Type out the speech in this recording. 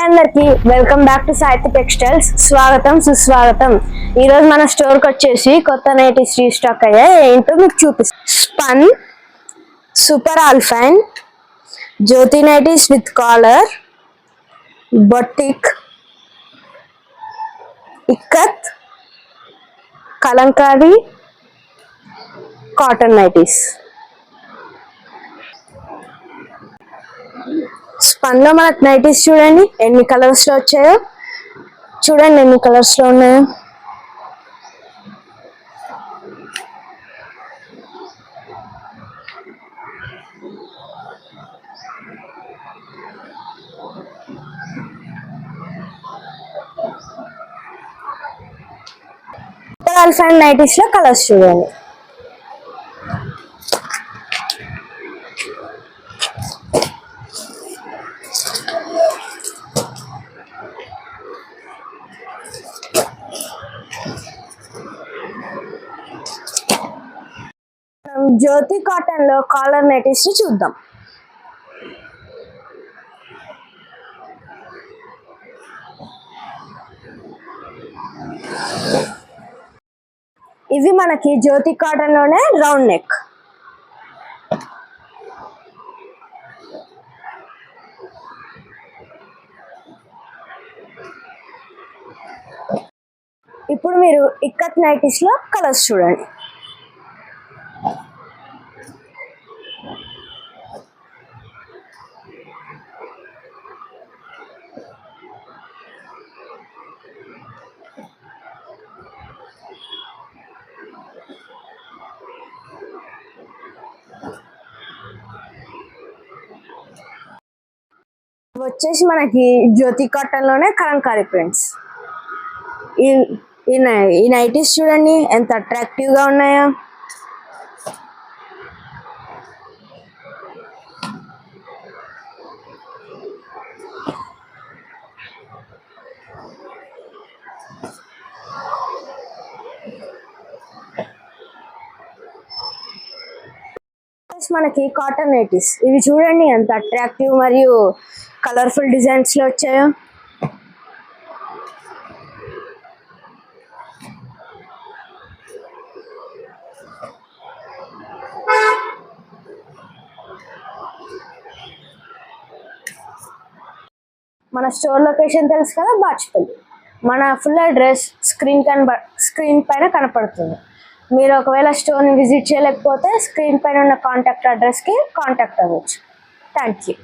అందరికి welcome back to సాహిత్య textiles. స్వాగతం సుస్వాగతం. ఈరోజు మన స్టోర్కి వచ్చేసి కొత్త నైటీస్ రీస్టాక్ అయ్యాయి. ఏంటో మీకు చూపిస్తాం. Spun, super alpine, Jyothi nighties with collar, boutique, ikat, kalamkari, cotton nighties. Spun లో మనకు నైటీస్ చూడండి ఎన్ని కలర్స్ లో వచ్చాయో. చూడండి ఎన్ని కలర్స్ లో ఉన్నాయో. ఆల్ఫైన్ నైటీస్ లో కలర్స్ చూడండి. జ్యోతి కాటన్ లో కాలర్ నైటీస్ ని చూద్దాం. ఇవి మనకి జ్యోతి కాటన్ లోనే రౌండ్ నెక్. ఇప్పుడు మీరు ఇక్కత్ నైటీస్ లో కలర్స్ చూడండి. వచ్చేసి మనకి జ్యోతి కాటన్ లోనే కలంకారీ ప్రింట్స్. ఈ నైటీస్ చూడండి ఎంత అట్రాక్టివ్ గా ఉన్నాయో. మనకి కాటన్ నైటీస్ ఇవి చూడండి ఎంత అట్రాక్టివ్ మరియు కలర్ఫుల్ డిజైన్స్ లో వచ్చాయో. మన స్టోర్ లొకేషన్ తెలుసు కదా, బాచ్పల్లి. మన ఫుల్ అడ్రస్ స్క్రీన్ పైన కనపడుతుంది. మీరు ఒకవేళ స్టోర్ని విజిట్ చేయలేకపోతే స్క్రీన్ పైన ఉన్న కాంటాక్ట్ అడ్రస్కి కాంటాక్ట్ అవ్వచ్చు. Thank you.